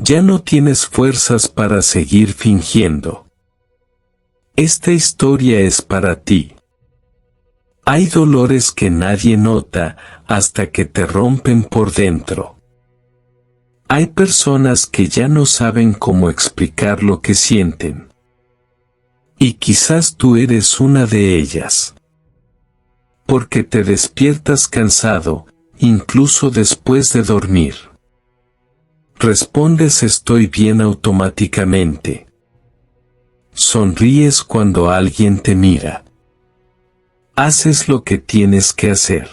Ya no tienes fuerzas para seguir fingiendo. Esta historia es para ti. Hay dolores que nadie nota hasta que te rompen por dentro. Hay personas que ya no saben cómo explicar lo que sienten. Y quizás tú eres una de ellas. Porque te despiertas cansado, incluso después de dormir. Respondes estoy bien automáticamente. Sonríes cuando alguien te mira. Haces lo que tienes que hacer.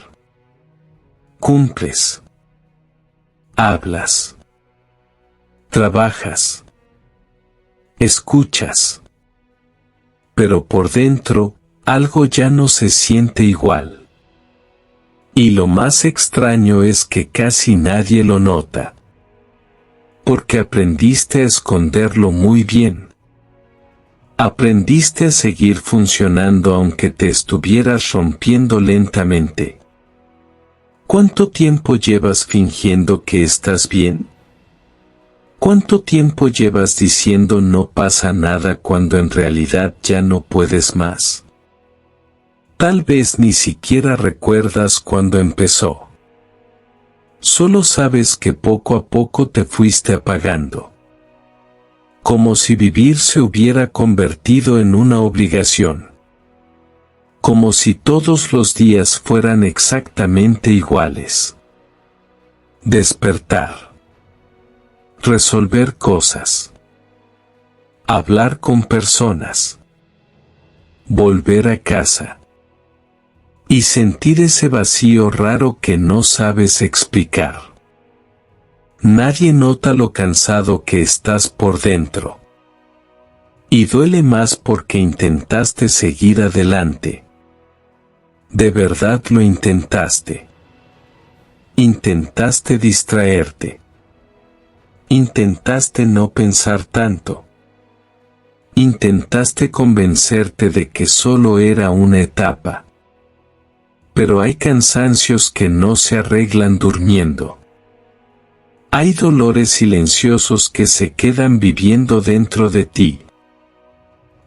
Cumples. Hablas. Trabajas. Escuchas. Pero por dentro, algo ya no se siente igual. Y lo más extraño es que casi nadie lo nota. Porque aprendiste a esconderlo muy bien. Aprendiste a seguir funcionando aunque te estuvieras rompiendo lentamente. ¿Cuánto tiempo llevas fingiendo que estás bien? ¿Cuánto tiempo llevas diciendo no pasa nada cuando en realidad ya no puedes más? Tal vez ni siquiera recuerdas cuándo empezó. Solo sabes que poco a poco te fuiste apagando. Como si vivir se hubiera convertido en una obligación. Como si todos los días fueran exactamente iguales. Despertar. Resolver cosas. Hablar con personas. Volver a casa. Y sentir ese vacío raro que no sabes explicar. Nadie nota lo cansado que estás por dentro. Y duele más porque intentaste seguir adelante. De verdad lo intentaste. Intentaste distraerte. Intentaste no pensar tanto. Intentaste convencerte de que solo era una etapa. Pero hay cansancios que no se arreglan durmiendo. Hay dolores silenciosos que se quedan viviendo dentro de ti.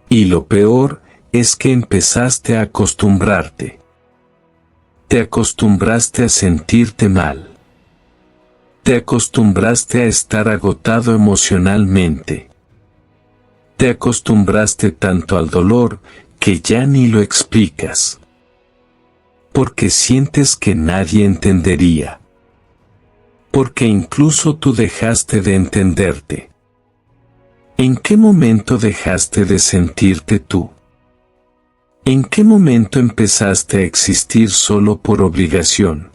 Y lo peor es que empezaste a acostumbrarte. Te acostumbraste a sentirte mal. Te acostumbraste a estar agotado emocionalmente. Te acostumbraste tanto al dolor que ya ni lo explicas. Porque sientes que nadie entendería. Porque incluso tú dejaste de entenderte. ¿En qué momento dejaste de sentirte tú? ¿En qué momento empezaste a existir solo por obligación?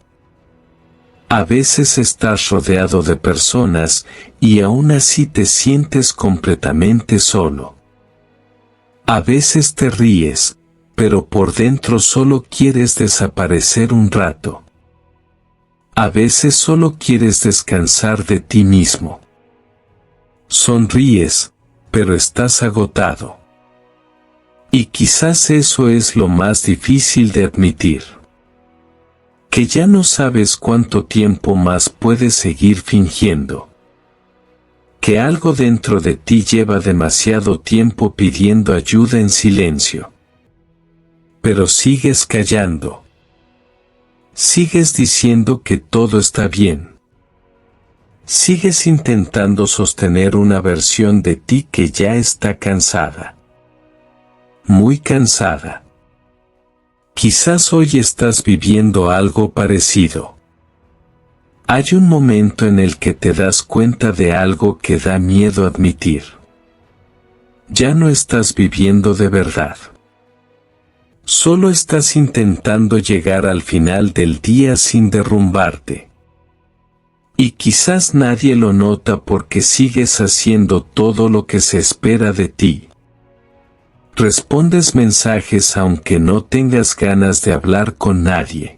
A veces estás rodeado de personas y aún así te sientes completamente solo. A veces te ríes, pero por dentro solo quieres desaparecer un rato. A veces solo quieres descansar de ti mismo. Sonríes, pero estás agotado. Y quizás eso es lo más difícil de admitir. Que ya no sabes cuánto tiempo más puedes seguir fingiendo. Que algo dentro de ti lleva demasiado tiempo pidiendo ayuda en silencio. Pero sigues callando. Sigues diciendo que todo está bien. Sigues intentando sostener una versión de ti que ya está cansada. Muy cansada. Quizás hoy estás viviendo algo parecido. Hay un momento en el que te das cuenta de algo que da miedo admitir. Ya no estás viviendo de verdad. Solo estás intentando llegar al final del día sin derrumbarte. Y quizás nadie lo nota porque sigues haciendo todo lo que se espera de ti. Respondes mensajes aunque no tengas ganas de hablar con nadie.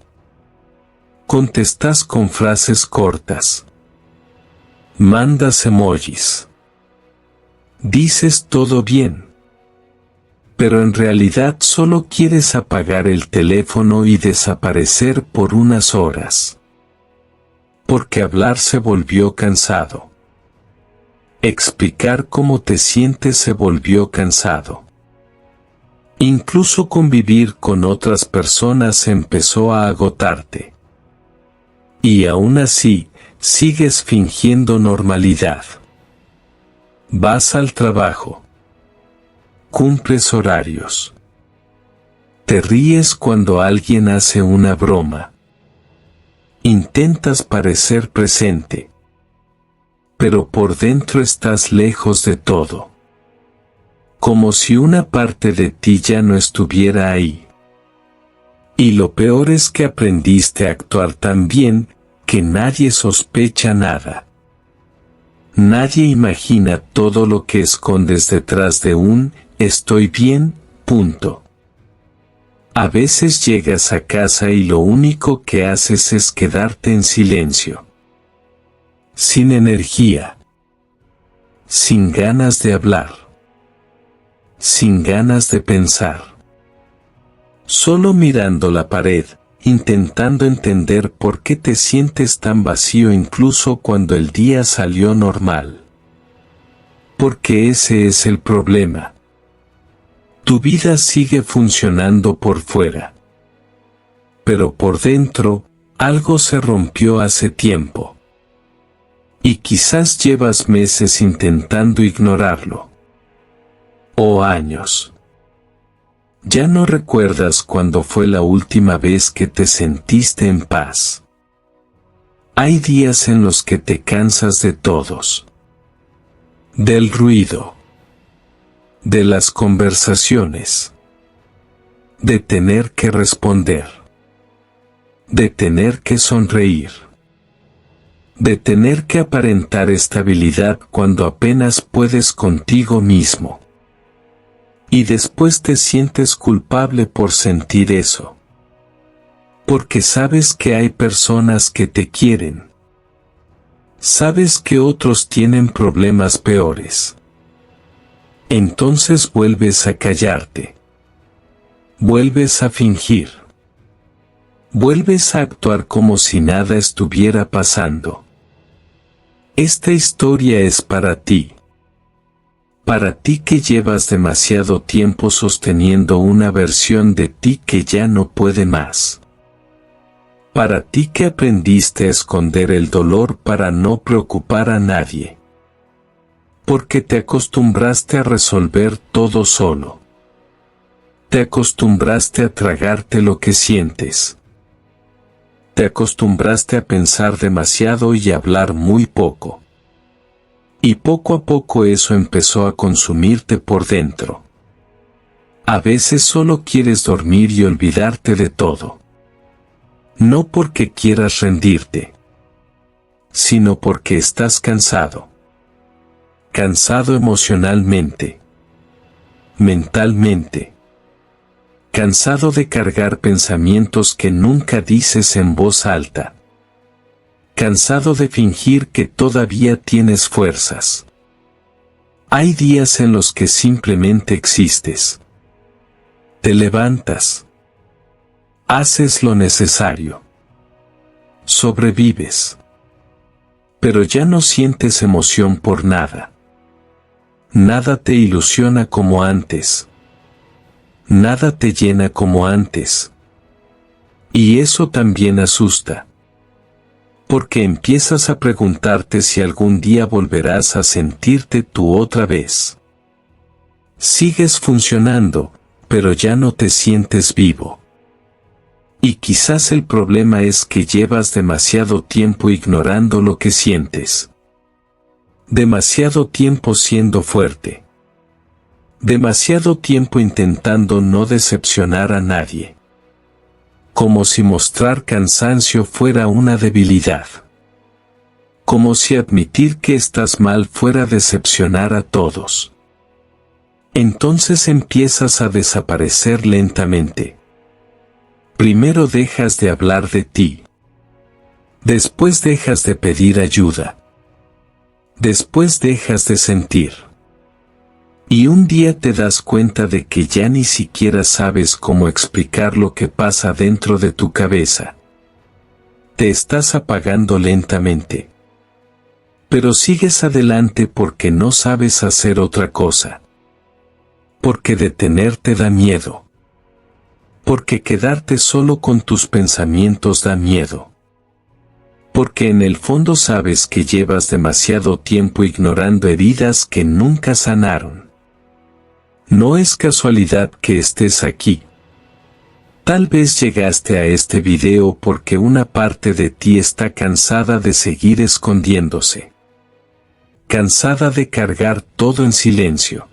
Contestas con frases cortas. Mandas emojis. Dices todo bien. Pero en realidad solo quieres apagar el teléfono y desaparecer por unas horas. Porque hablar se volvió cansado. Explicar cómo te sientes se volvió cansado. Incluso convivir con otras personas empezó a agotarte. Y aún así, sigues fingiendo normalidad. Vas al trabajo. Cumples horarios. Te ríes cuando alguien hace una broma. Intentas parecer presente. Pero por dentro estás lejos de todo. Como si una parte de ti ya no estuviera ahí. Y lo peor es que aprendiste a actuar tan bien, que nadie sospecha nada. Nadie imagina todo lo que escondes detrás de un «estoy bien», punto. A veces llegas a casa y lo único que haces es quedarte en silencio. Sin energía. Sin ganas de hablar. Sin ganas de pensar. Solo mirando la pared, intentando entender por qué te sientes tan vacío incluso cuando el día salió normal. Porque ese es el problema. Tu vida sigue funcionando por fuera. Pero por dentro, algo se rompió hace tiempo. Y quizás llevas meses intentando ignorarlo. O años. Ya no recuerdas cuándo fue la última vez que te sentiste en paz. Hay días en los que te cansas de todos. Del ruido. De las conversaciones. De tener que responder. De tener que sonreír. De tener que aparentar estabilidad cuando apenas puedes contigo mismo. Y después te sientes culpable por sentir eso. Porque sabes que hay personas que te quieren. Sabes que otros tienen problemas peores. Entonces vuelves a callarte. Vuelves a fingir. Vuelves a actuar como si nada estuviera pasando. Esta historia es para ti. Para ti que llevas demasiado tiempo sosteniendo una versión de ti que ya no puede más. Para ti que aprendiste a esconder el dolor para no preocupar a nadie. Porque te acostumbraste a resolver todo solo. Te acostumbraste a tragarte lo que sientes. Te acostumbraste a pensar demasiado y hablar muy poco. Y poco a poco eso empezó a consumirte por dentro. A veces solo quieres dormir y olvidarte de todo. No porque quieras rendirte, sino porque estás cansado. Cansado emocionalmente, mentalmente. Cansado de cargar pensamientos que nunca dices en voz alta. Cansado de fingir que todavía tienes fuerzas. Hay días en los que simplemente existes. Te levantas. Haces lo necesario. Sobrevives. Pero ya no sientes emoción por nada. Nada te ilusiona como antes. Nada te llena como antes. Y eso también asusta. Porque empiezas a preguntarte si algún día volverás a sentirte tú otra vez. Sigues funcionando, pero ya no te sientes vivo. Y quizás el problema es que llevas demasiado tiempo ignorando lo que sientes. Demasiado tiempo siendo fuerte. Demasiado tiempo intentando no decepcionar a nadie. Como si mostrar cansancio fuera una debilidad. Como si admitir que estás mal fuera decepcionar a todos. Entonces empiezas a desaparecer lentamente. Primero dejas de hablar de ti. Después dejas de pedir ayuda. Después dejas de sentir. Y un día te das cuenta de que ya ni siquiera sabes cómo explicar lo que pasa dentro de tu cabeza. Te estás apagando lentamente. Pero sigues adelante porque no sabes hacer otra cosa. Porque detenerte da miedo. Porque quedarte solo con tus pensamientos da miedo. Porque en el fondo sabes que llevas demasiado tiempo ignorando heridas que nunca sanaron. No es casualidad que estés aquí. Tal vez llegaste a este video porque una parte de ti está cansada de seguir escondiéndose. Cansada de cargar todo en silencio.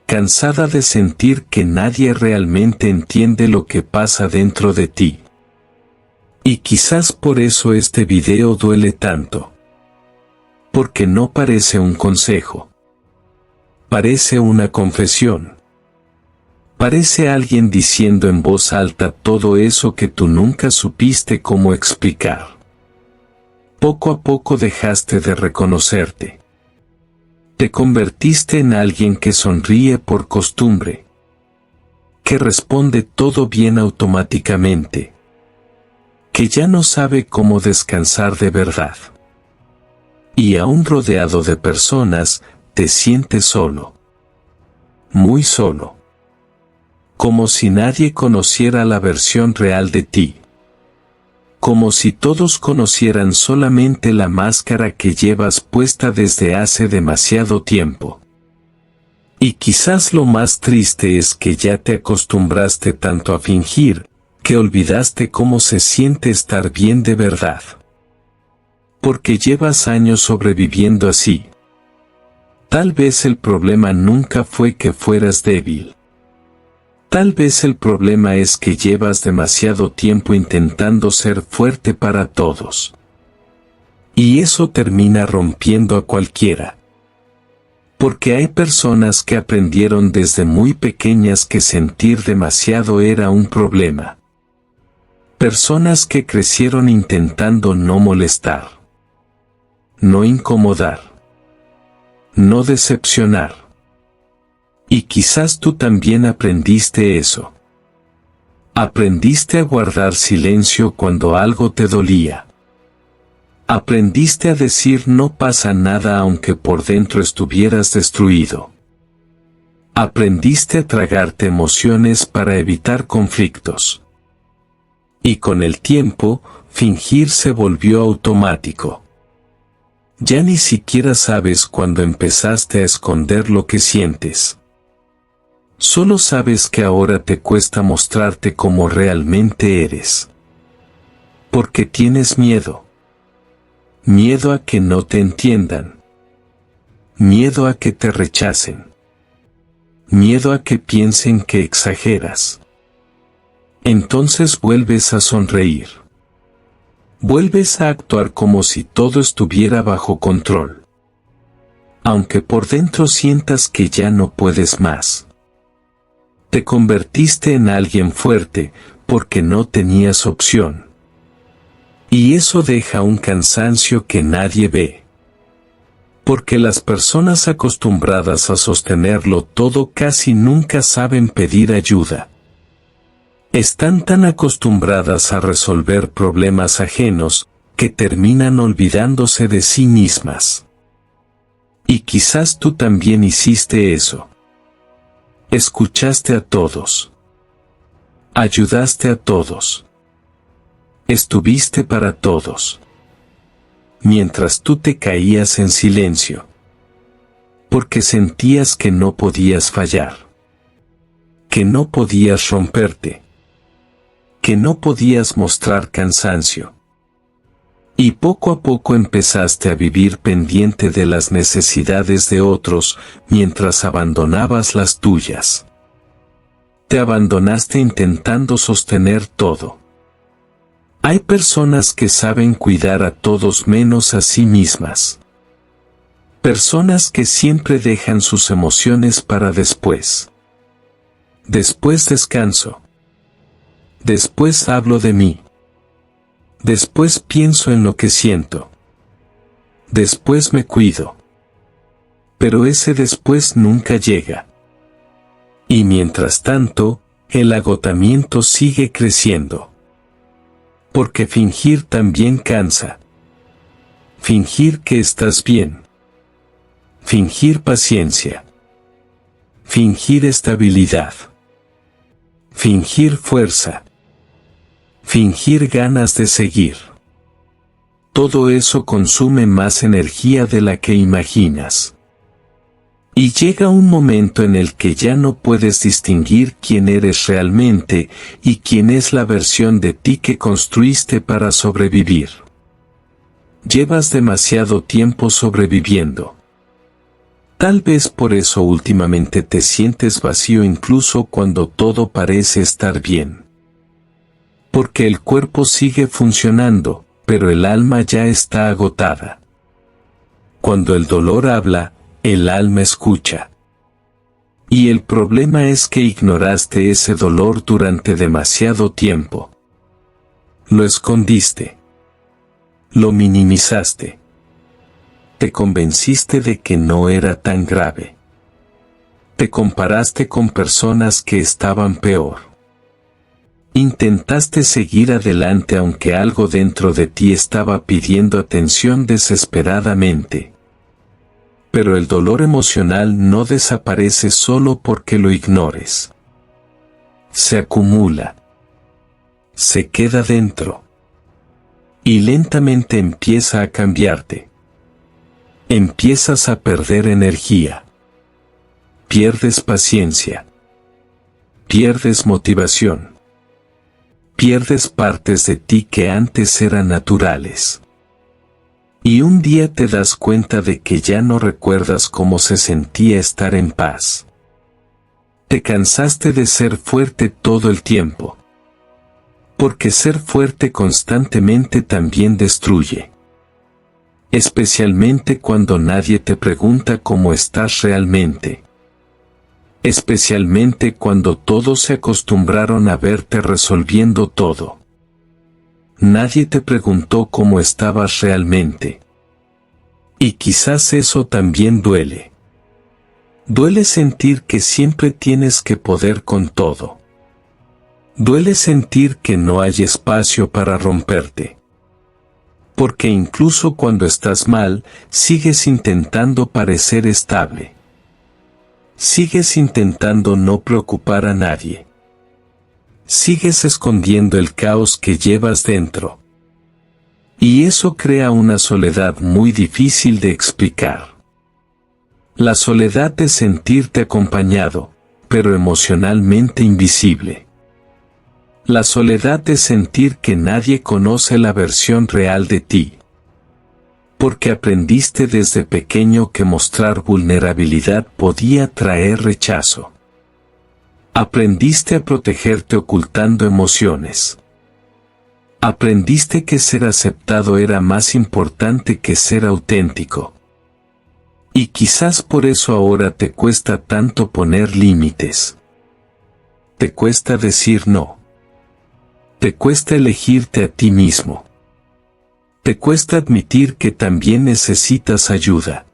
Cansada de sentir que nadie realmente entiende lo que pasa dentro de ti. Y quizás por eso este video duele tanto. Porque no parece un consejo. Parece una confesión. Parece alguien diciendo en voz alta todo eso que tú nunca supiste cómo explicar. Poco a poco dejaste de reconocerte. Te convertiste en alguien que sonríe por costumbre. Que responde todo bien automáticamente. Que ya no sabe cómo descansar de verdad. Y aún rodeado de personas, te sientes solo. Muy solo. Como si nadie conociera la versión real de ti. Como si todos conocieran solamente la máscara que llevas puesta desde hace demasiado tiempo. Y quizás lo más triste es que ya te acostumbraste tanto a fingir, que olvidaste cómo se siente estar bien de verdad. Porque llevas años sobreviviendo así. Tal vez el problema nunca fue que fueras débil. Tal vez el problema es que llevas demasiado tiempo intentando ser fuerte para todos. Y eso termina rompiendo a cualquiera. Porque hay personas que aprendieron desde muy pequeñas que sentir demasiado era un problema. Personas que crecieron intentando no molestar. No incomodar. No decepcionar. Y quizás tú también aprendiste eso. Aprendiste a guardar silencio cuando algo te dolía. Aprendiste a decir no pasa nada aunque por dentro estuvieras destruido. Aprendiste a tragarte emociones para evitar conflictos. Y con el tiempo, fingir se volvió automático. Ya ni siquiera sabes cuándo empezaste a esconder lo que sientes. Solo sabes que ahora te cuesta mostrarte como realmente eres. Porque tienes miedo. Miedo a que no te entiendan. Miedo a que te rechacen. Miedo a que piensen que exageras. Entonces vuelves a sonreír. Vuelves a actuar como si todo estuviera bajo control. Aunque por dentro sientas que ya no puedes más. Te convertiste en alguien fuerte, porque no tenías opción. Y eso deja un cansancio que nadie ve. Porque las personas acostumbradas a sostenerlo todo casi nunca saben pedir ayuda. Están tan acostumbradas a resolver problemas ajenos, que terminan olvidándose de sí mismas. Y quizás tú también hiciste eso. Escuchaste a todos. Ayudaste a todos. Estuviste para todos. Mientras tú te caías en silencio. Porque sentías que no podías fallar. Que no podías romperte. Que no podías mostrar cansancio. Y poco a poco empezaste a vivir pendiente de las necesidades de otros, mientras abandonabas las tuyas. Te abandonaste intentando sostener todo. Hay personas que saben cuidar a todos menos a sí mismas. Personas que siempre dejan sus emociones para después. Después descanso. Después hablo de mí. Después pienso en lo que siento. Después me cuido. Pero ese después nunca llega. Y mientras tanto, el agotamiento sigue creciendo. Porque fingir también cansa. Fingir que estás bien. Fingir paciencia. Fingir estabilidad. Fingir fuerza. Fingir ganas de seguir. Todo eso consume más energía de la que imaginas. Y llega un momento en el que ya no puedes distinguir quién eres realmente y quién es la versión de ti que construiste para sobrevivir. Llevas demasiado tiempo sobreviviendo. Tal vez por eso últimamente te sientes vacío incluso cuando todo parece estar bien. Porque el cuerpo sigue funcionando, pero el alma ya está agotada. Cuando el dolor habla, el alma escucha. Y el problema es que ignoraste ese dolor durante demasiado tiempo. Lo escondiste. Lo minimizaste. Te convenciste de que no era tan grave. Te comparaste con personas que estaban peor. Intentaste seguir adelante aunque algo dentro de ti estaba pidiendo atención desesperadamente. Pero el dolor emocional no desaparece solo porque lo ignores. Se acumula. Se queda dentro. Y lentamente empieza a cambiarte. Empiezas a perder energía. Pierdes paciencia. Pierdes motivación. Pierdes partes de ti que antes eran naturales. Y un día te das cuenta de que ya no recuerdas cómo se sentía estar en paz. Te cansaste de ser fuerte todo el tiempo. Porque ser fuerte constantemente también destruye. Especialmente cuando nadie te pregunta cómo estás realmente. Especialmente cuando todos se acostumbraron a verte resolviendo todo. Nadie te preguntó cómo estabas realmente. Y quizás eso también duele. Duele sentir que siempre tienes que poder con todo. Duele sentir que no hay espacio para romperte. Porque incluso cuando estás mal, sigues intentando parecer estable. Sigues intentando no preocupar a nadie. Sigues escondiendo el caos que llevas dentro. Y eso crea una soledad muy difícil de explicar. La soledad de sentirte acompañado, pero emocionalmente invisible. La soledad de sentir que nadie conoce la versión real de ti. Porque aprendiste desde pequeño que mostrar vulnerabilidad podía traer rechazo. Aprendiste a protegerte ocultando emociones. Aprendiste que ser aceptado era más importante que ser auténtico. Y quizás por eso ahora te cuesta tanto poner límites. Te cuesta decir no. Te cuesta elegirte a ti mismo. Te cuesta admitir que también necesitas ayuda.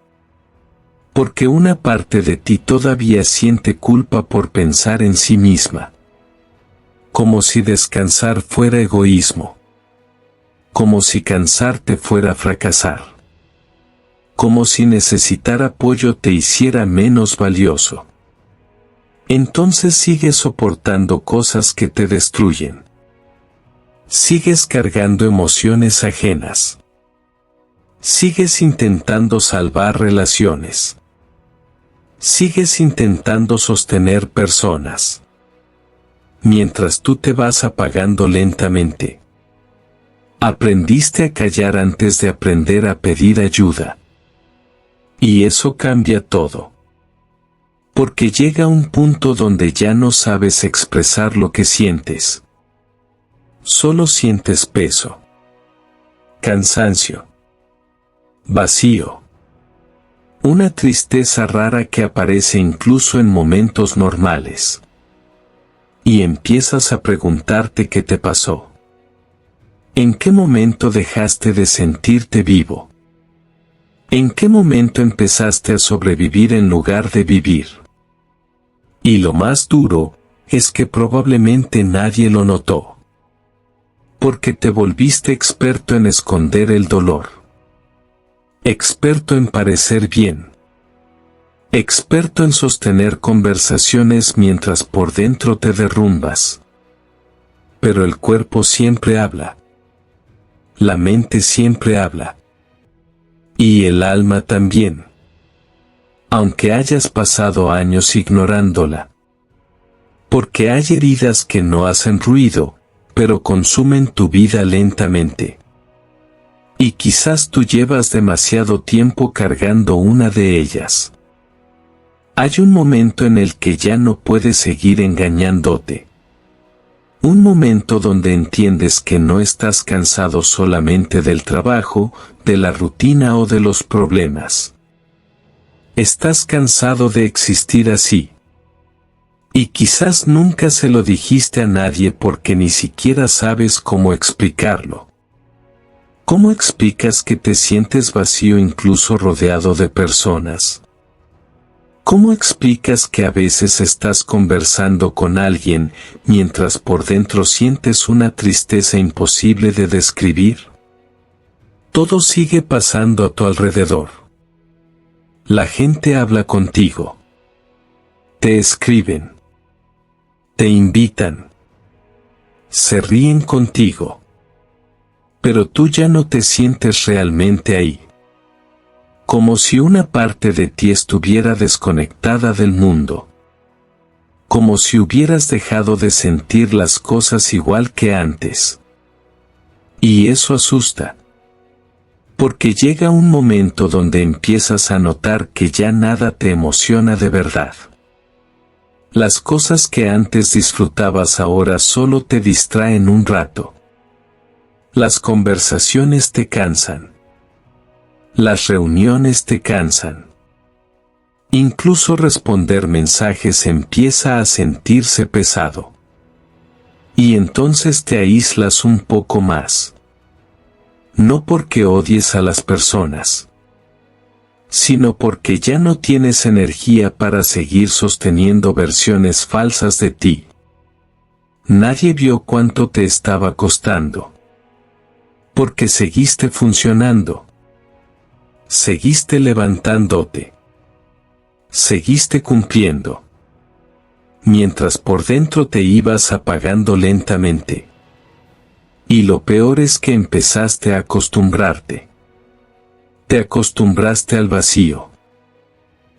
Porque una parte de ti todavía siente culpa por pensar en sí misma. Como si descansar fuera egoísmo. Como si cansarte fuera fracasar. Como si necesitar apoyo te hiciera menos valioso. Entonces sigues soportando cosas que te destruyen. Sigues cargando emociones ajenas. Sigues intentando salvar relaciones. Sigues intentando sostener personas. Mientras tú te vas apagando lentamente. Aprendiste a callar antes de aprender a pedir ayuda. Y eso cambia todo. Porque llega un punto donde ya no sabes expresar lo que sientes. Solo sientes peso. Cansancio. Vacío. Una tristeza rara que aparece incluso en momentos normales. Y empiezas a preguntarte qué te pasó. ¿En qué momento dejaste de sentirte vivo? ¿En qué momento empezaste a sobrevivir en lugar de vivir? Y lo más duro, es que probablemente nadie lo notó. Porque te volviste experto en esconder el dolor. experto en parecer bien, experto en sostener conversaciones mientras por dentro te derrumbas. Pero el cuerpo siempre habla. La mente siempre habla. Y el alma también. Aunque hayas pasado años ignorándola. Porque hay heridas que no hacen ruido, pero consumen tu vida lentamente. Y quizás tú llevas demasiado tiempo cargando una de ellas. Hay un momento en el que ya no puedes seguir engañándote. Un momento donde entiendes que no estás cansado solamente del trabajo, de la rutina o de los problemas. Estás cansado de existir así. Y quizás nunca se lo dijiste a nadie porque ni siquiera sabes cómo explicarlo. ¿Cómo explicas que te sientes vacío incluso rodeado de personas? ¿Cómo explicas que a veces estás conversando con alguien mientras por dentro sientes una tristeza imposible de describir? Todo sigue pasando a tu alrededor. La gente habla contigo. Te escriben. Te invitan. Se ríen contigo. Pero tú ya no te sientes realmente ahí. Como si una parte de ti estuviera desconectada del mundo. Como si hubieras dejado de sentir las cosas igual que antes. Y eso asusta. Porque llega un momento donde empiezas a notar que ya nada te emociona de verdad. Las cosas que antes disfrutabas ahora solo te distraen un rato. Las conversaciones te cansan. Las reuniones te cansan. Incluso responder mensajes empieza a sentirse pesado. Y entonces te aíslas un poco más. No porque odies a las personas, sino porque ya no tienes energía para seguir sosteniendo versiones falsas de ti. Nadie vio cuánto te estaba costando. Porque seguiste funcionando. Seguiste levantándote. Seguiste cumpliendo. Mientras por dentro te ibas apagando lentamente. Y lo peor es que empezaste a acostumbrarte. Te acostumbraste al vacío.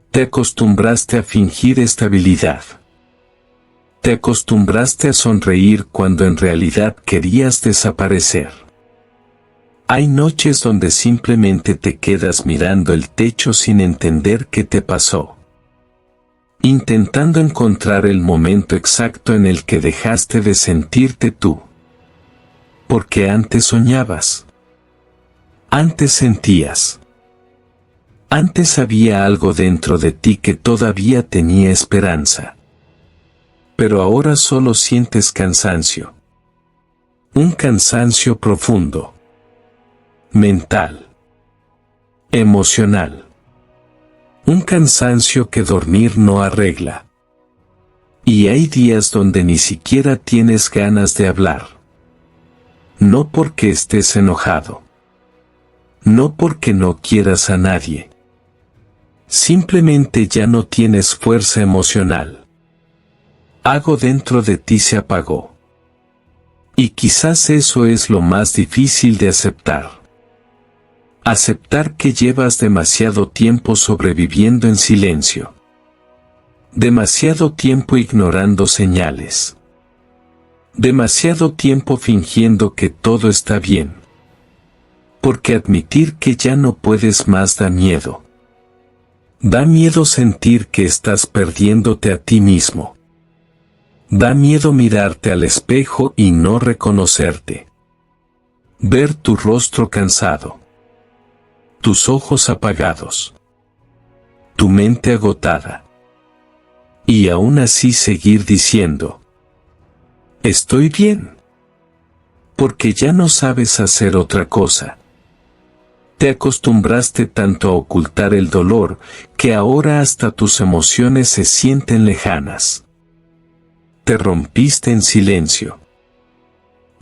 Te acostumbraste a fingir estabilidad. Te acostumbraste a sonreír cuando en realidad querías desaparecer. Hay noches donde simplemente te quedas mirando el techo sin entender qué te pasó. Intentando encontrar el momento exacto en el que dejaste de sentirte tú. Porque antes soñabas. Antes sentías. Antes había algo dentro de ti que todavía tenía esperanza. Pero ahora solo sientes cansancio. Un cansancio profundo. Mental. Emocional. Un cansancio que dormir no arregla. Y hay días donde ni siquiera tienes ganas de hablar. No porque estés enojado. No porque no quieras a nadie. Simplemente ya no tienes fuerza emocional. Algo dentro de ti se apagó. Y quizás eso es lo más difícil de aceptar. Aceptar que llevas demasiado tiempo sobreviviendo en silencio. Demasiado tiempo ignorando señales. Demasiado tiempo fingiendo que todo está bien. Porque admitir que ya no puedes más da miedo. Da miedo sentir que estás perdiéndote a ti mismo. Da miedo mirarte al espejo y no reconocerte. Ver tu rostro cansado. Tus ojos apagados. Tu mente agotada. Y aún así seguir diciendo: estoy bien. Porque ya no sabes hacer otra cosa. Te acostumbraste tanto a ocultar el dolor, que ahora hasta tus emociones se sienten lejanas. Te rompiste en silencio.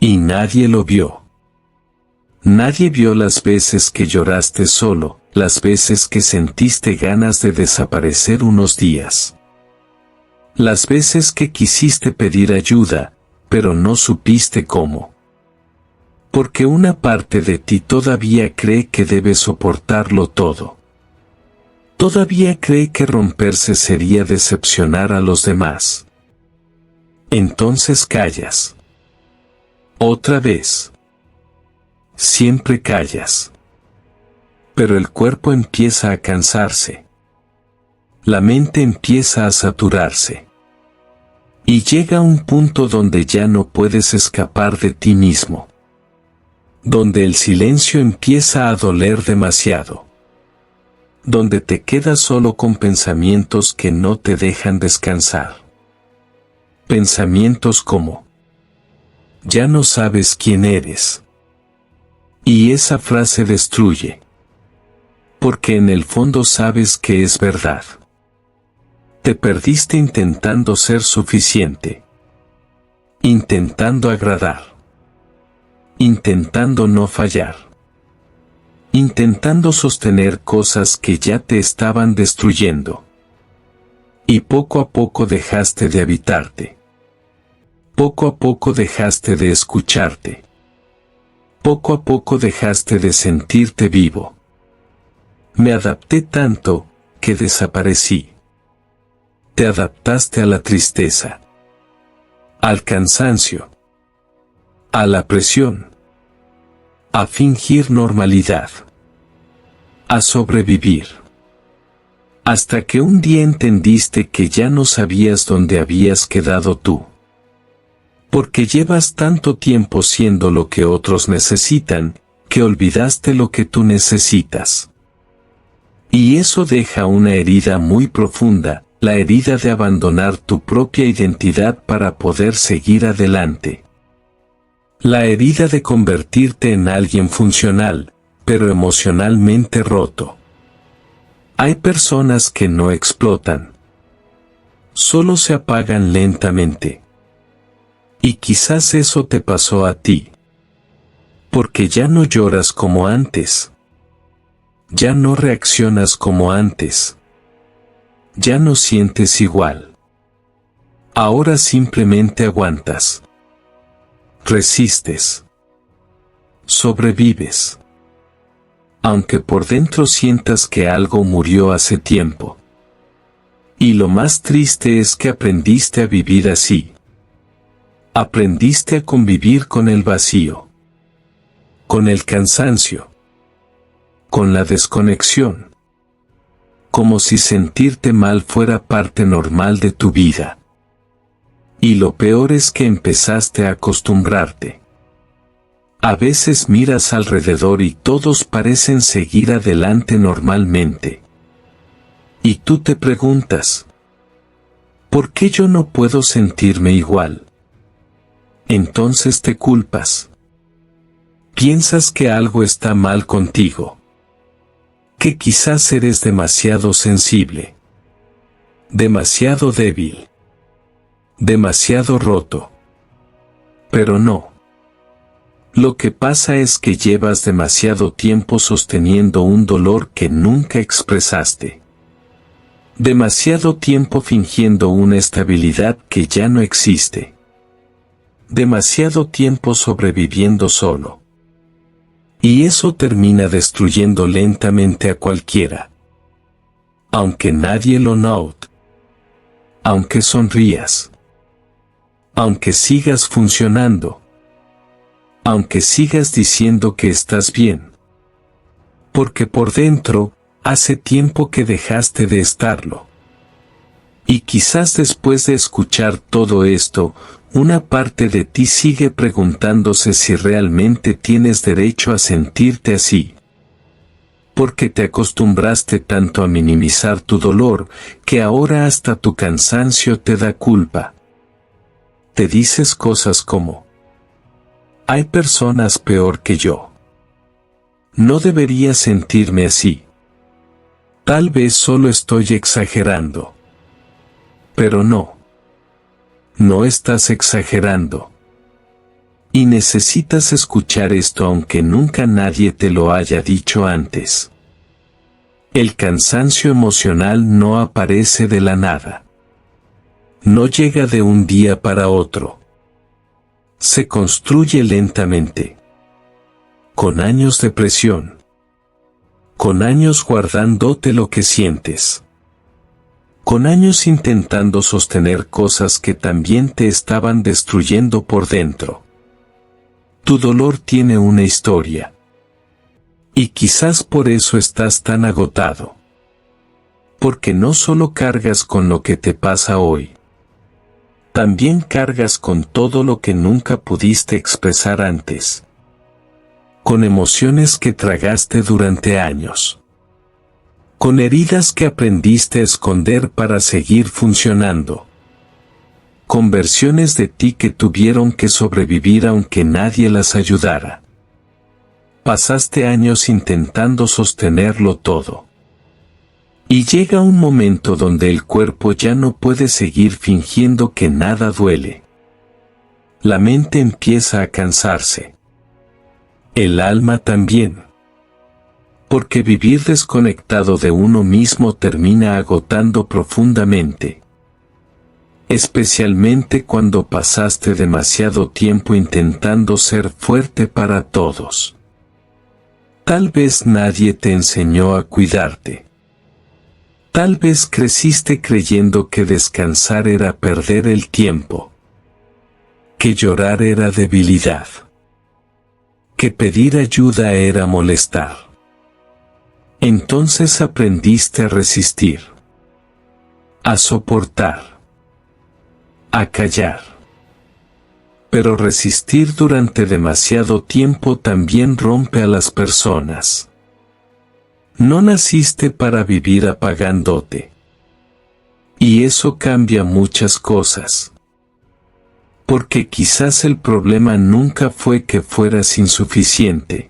Y nadie lo vio. Nadie vio las veces que lloraste solo, las veces que sentiste ganas de desaparecer unos días. Las veces que quisiste pedir ayuda, pero no supiste cómo. Porque una parte de ti todavía cree que debe soportarlo todo. Todavía cree que romperse sería decepcionar a los demás. Entonces callas. Otra vez. Siempre callas. Pero el cuerpo empieza a cansarse. La mente empieza a saturarse. Y llega a un punto donde ya no puedes escapar de ti mismo. Donde el silencio empieza a doler demasiado. Donde te quedas solo con pensamientos que no te dejan descansar. Pensamientos como: ya no sabes quién eres. Y esa frase destruye. Porque en el fondo sabes que es verdad. Te perdiste intentando ser suficiente. Intentando agradar. Intentando no fallar. Intentando sostener cosas que ya te estaban destruyendo. Y poco a poco dejaste de habitarte. Poco a poco dejaste de escucharte. Poco a poco dejaste de sentirte vivo. Me adapté tanto, que desaparecí. Te adaptaste a la tristeza. Al cansancio. A la presión. A fingir normalidad. A sobrevivir. Hasta que un día entendiste que ya no sabías dónde habías quedado tú. Porque llevas tanto tiempo siendo lo que otros necesitan, que olvidaste lo que tú necesitas. Y eso deja una herida muy profunda, la herida de abandonar tu propia identidad para poder seguir adelante. La herida de convertirte en alguien funcional, pero emocionalmente roto. Hay personas que no explotan. Solo se apagan lentamente. Y quizás eso te pasó a ti. Porque ya no lloras como antes. Ya no reaccionas como antes. Ya no sientes igual. Ahora simplemente aguantas. Resistes. Sobrevives. Aunque por dentro sientas que algo murió hace tiempo. Y lo más triste es que aprendiste a vivir así. Aprendiste a convivir con el vacío. Con el cansancio. Con la desconexión. Como si sentirte mal fuera parte normal de tu vida. Y lo peor es que empezaste a acostumbrarte. A veces miras alrededor y todos parecen seguir adelante normalmente. Y tú te preguntas: ¿por qué yo no puedo sentirme igual? Entonces te culpas. Piensas que algo está mal contigo. Que quizás eres demasiado sensible. Demasiado débil. Demasiado roto. Pero no. Lo que pasa es que llevas demasiado tiempo sosteniendo un dolor que nunca expresaste. Demasiado tiempo fingiendo una estabilidad que ya no existe. Demasiado tiempo sobreviviendo solo. Y eso termina destruyendo lentamente a cualquiera. Aunque nadie lo note. Aunque sonrías. Aunque sigas funcionando. Aunque sigas diciendo que estás bien. Porque por dentro, hace tiempo que dejaste de estarlo. Y quizás después de escuchar todo esto, una parte de ti sigue preguntándose si realmente tienes derecho a sentirte así. Porque te acostumbraste tanto a minimizar tu dolor, que ahora hasta tu cansancio te da culpa. Te dices cosas como: hay personas peor que yo. No debería sentirme así. Tal vez solo estoy exagerando. Pero no. No estás exagerando. Y necesitas escuchar esto aunque nunca nadie te lo haya dicho antes. El cansancio emocional no aparece de la nada. No llega de un día para otro. Se construye lentamente. Con años de presión. Con años guardándote lo que sientes. Con años intentando sostener cosas que también te estaban destruyendo por dentro. Tu dolor tiene una historia. Y quizás por eso estás tan agotado. Porque no solo cargas con lo que te pasa hoy. También cargas con todo lo que nunca pudiste expresar antes. Con emociones que tragaste durante años. Con heridas que aprendiste a esconder para seguir funcionando. Con versiones de ti que tuvieron que sobrevivir aunque nadie las ayudara. Pasaste años intentando sostenerlo todo. Y llega un momento donde el cuerpo ya no puede seguir fingiendo que nada duele. La mente empieza a cansarse. El alma también. Porque vivir desconectado de uno mismo termina agotando profundamente. Especialmente cuando pasaste demasiado tiempo intentando ser fuerte para todos. Tal vez nadie te enseñó a cuidarte. Tal vez creciste creyendo que descansar era perder el tiempo. Que llorar era debilidad. Que pedir ayuda era molestar. Entonces aprendiste a resistir. A soportar. A callar. Pero resistir durante demasiado tiempo también rompe a las personas. No naciste para vivir apagándote. Y eso cambia muchas cosas. Porque quizás el problema nunca fue que fueras insuficiente.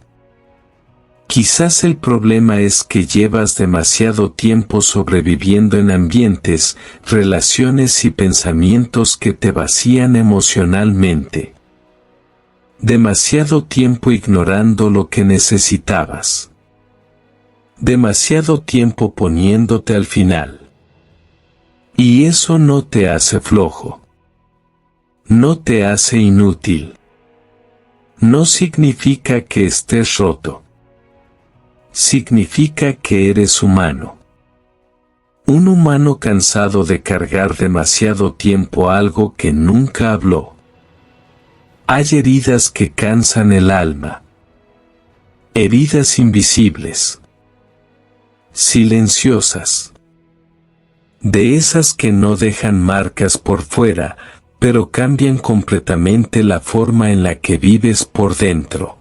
Quizás el problema es que llevas demasiado tiempo sobreviviendo en ambientes, relaciones y pensamientos que te vacían emocionalmente. Demasiado tiempo ignorando lo que necesitabas. Demasiado tiempo poniéndote al final. Y eso no te hace flojo. No te hace inútil. No significa que estés roto. Significa que eres humano. Un humano cansado de cargar demasiado tiempo algo que nunca habló. Hay heridas que cansan el alma. Heridas invisibles. Silenciosas. De esas que no dejan marcas por fuera, pero cambian completamente la forma en la que vives por dentro.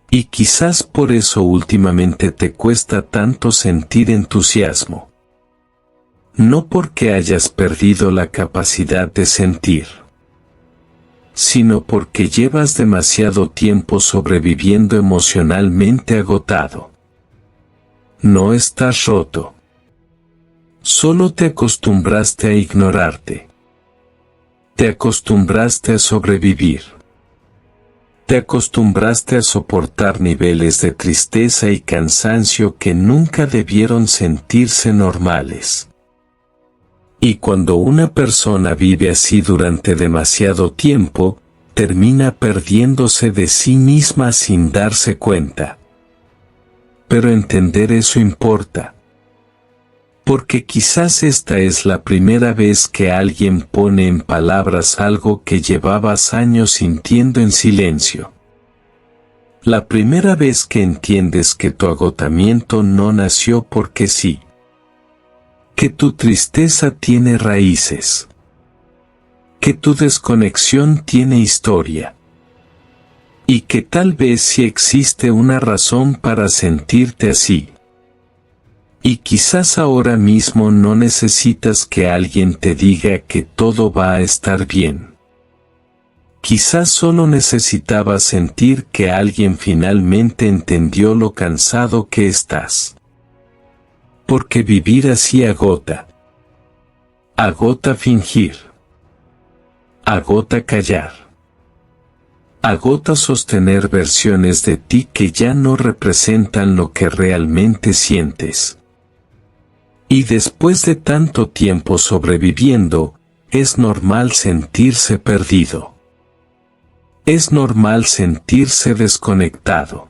Y quizás por eso últimamente te cuesta tanto sentir entusiasmo. No porque hayas perdido la capacidad de sentir, sino porque llevas demasiado tiempo sobreviviendo emocionalmente agotado. No estás roto. Solo te acostumbraste a ignorarte. Te acostumbraste a sobrevivir. Te acostumbraste a soportar niveles de tristeza y cansancio que nunca debieron sentirse normales. Y cuando una persona vive así durante demasiado tiempo, termina perdiéndose de sí misma sin darse cuenta. Pero entender eso importa. Porque quizás esta es la primera vez que alguien pone en palabras algo que llevabas años sintiendo en silencio. La primera vez que entiendes que tu agotamiento no nació porque sí. Que tu tristeza tiene raíces. Que tu desconexión tiene historia. Y que tal vez sí existe una razón para sentirte así. Y quizás ahora mismo no necesitas que alguien te diga que todo va a estar bien. Quizás solo necesitabas sentir que alguien finalmente entendió lo cansado que estás. Porque vivir así agota. Agota fingir. Agota callar. Agota sostener versiones de ti que ya no representan lo que realmente sientes. Y después de tanto tiempo sobreviviendo, es normal sentirse perdido. Es normal sentirse desconectado.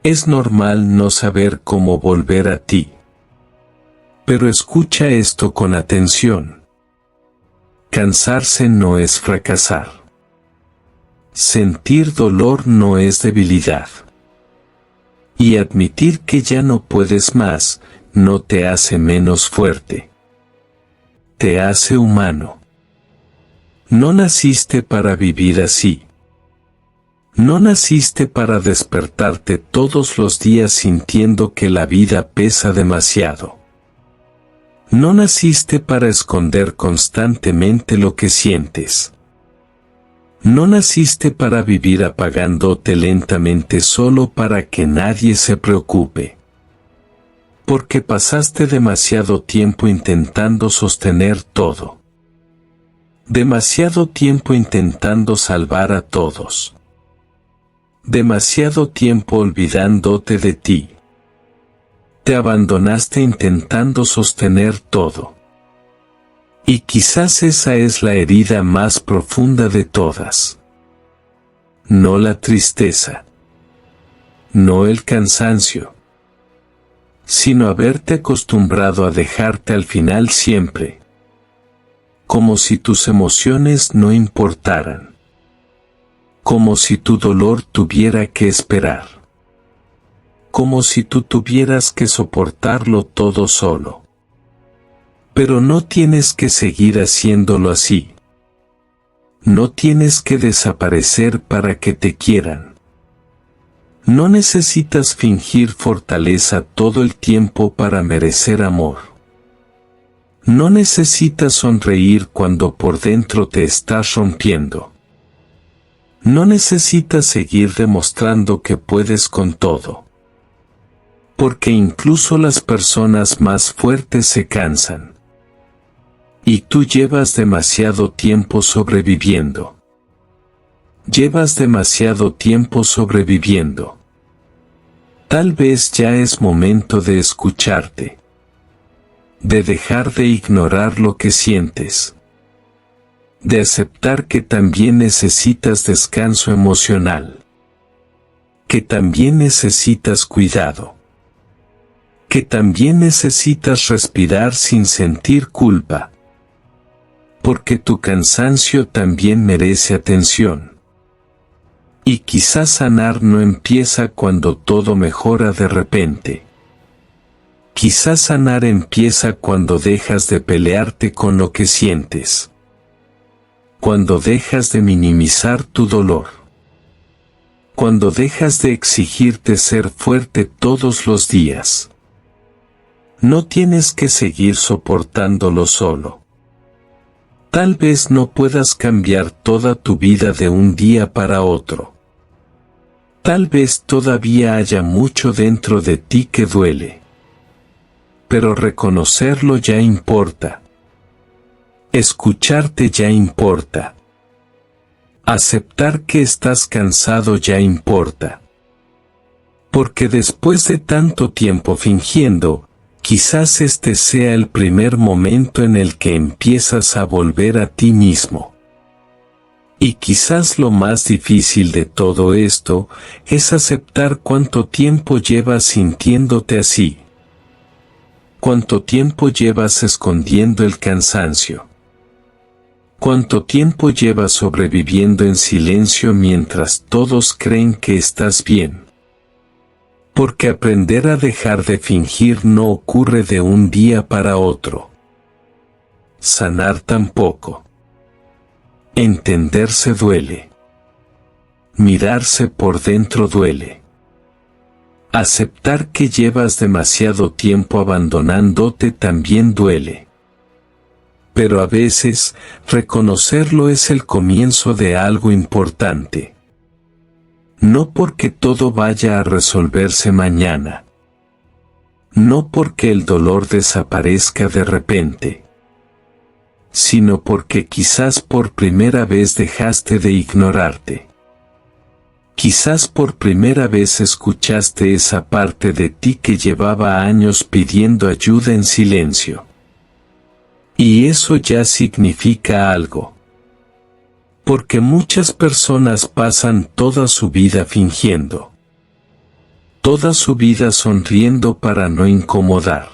Es normal no saber cómo volver a ti. Pero escucha esto con atención. Cansarse no es fracasar. Sentir dolor no es debilidad. Y admitir que ya no puedes más, no te hace menos fuerte. Te hace humano. No naciste para vivir así. No naciste para despertarte todos los días sintiendo que la vida pesa demasiado. No naciste para esconder constantemente lo que sientes. No naciste para vivir apagándote lentamente solo para que nadie se preocupe. Porque pasaste demasiado tiempo intentando sostener todo. Demasiado tiempo intentando salvar a todos. Demasiado tiempo olvidándote de ti. Te abandonaste intentando sostener todo. Y quizás esa es la herida más profunda de todas. No la tristeza. No el cansancio. Sino haberte acostumbrado a dejarte al final siempre. Como si tus emociones no importaran. Como si tu dolor tuviera que esperar. Como si tú tuvieras que soportarlo todo solo. Pero no tienes que seguir haciéndolo así. No tienes que desaparecer para que te quieran. No necesitas fingir fortaleza todo el tiempo para merecer amor. No necesitas sonreír cuando por dentro te estás rompiendo. No necesitas seguir demostrando que puedes con todo. Porque incluso las personas más fuertes se cansan. Y tú llevas demasiado tiempo sobreviviendo. Llevas demasiado tiempo sobreviviendo. Tal vez ya es momento de escucharte. De dejar de ignorar lo que sientes. De aceptar que también necesitas descanso emocional. Que también necesitas cuidado. Que también necesitas respirar sin sentir culpa. Porque tu cansancio también merece atención. Y quizás sanar no empieza cuando todo mejora de repente. Quizás sanar empieza cuando dejas de pelearte con lo que sientes. Cuando dejas de minimizar tu dolor. Cuando dejas de exigirte ser fuerte todos los días. No tienes que seguir soportándolo solo. Tal vez no puedas cambiar toda tu vida de un día para otro. Tal vez todavía haya mucho dentro de ti que duele. Pero reconocerlo ya importa. Escucharte ya importa. Aceptar que estás cansado ya importa. Porque después de tanto tiempo fingiendo, quizás este sea el primer momento en el que empiezas a volver a ti mismo. Y quizás lo más difícil de todo esto es aceptar cuánto tiempo llevas sintiéndote así. Cuánto tiempo llevas escondiendo el cansancio. Cuánto tiempo llevas sobreviviendo en silencio mientras todos creen que estás bien. Porque aprender a dejar de fingir no ocurre de un día para otro. Sanar tampoco. Entenderse duele. Mirarse por dentro duele. Aceptar que llevas demasiado tiempo abandonándote también duele. Pero a veces, reconocerlo es el comienzo de algo importante. No porque todo vaya a resolverse mañana. No porque el dolor desaparezca de repente. Sino porque quizás por primera vez dejaste de ignorarte. Quizás por primera vez escuchaste esa parte de ti que llevaba años pidiendo ayuda en silencio. Y eso ya significa algo. Porque muchas personas pasan toda su vida fingiendo. Toda su vida sonriendo para no incomodar.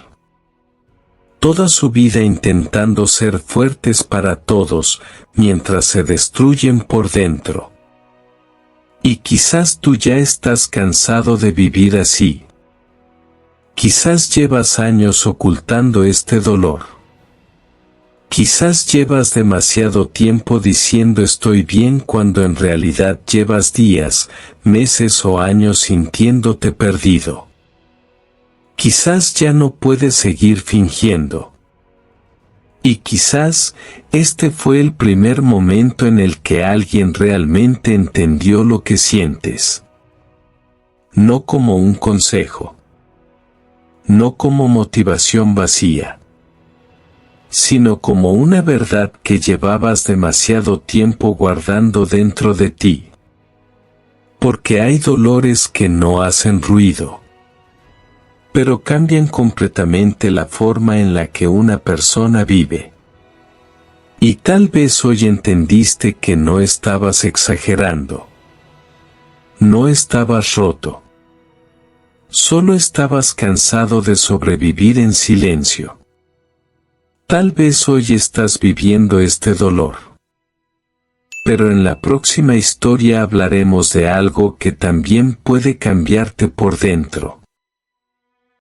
Toda su vida intentando ser fuertes para todos, mientras se destruyen por dentro. Y quizás tú ya estás cansado de vivir así. Quizás llevas años ocultando este dolor. Quizás llevas demasiado tiempo diciendo estoy bien cuando en realidad llevas días, meses o años sintiéndote perdido. Quizás ya no puedes seguir fingiendo. Y quizás este fue el primer momento en el que alguien realmente entendió lo que sientes. No como un consejo. No como motivación vacía. Sino como una verdad que llevabas demasiado tiempo guardando dentro de ti. Porque hay dolores que no hacen ruido. Pero cambian completamente la forma en la que una persona vive. Y tal vez hoy entendiste que no estabas exagerando. No estabas roto. Solo estabas cansado de sobrevivir en silencio. Tal vez hoy estás viviendo este dolor. Pero en la próxima historia hablaremos de algo que también puede cambiarte por dentro.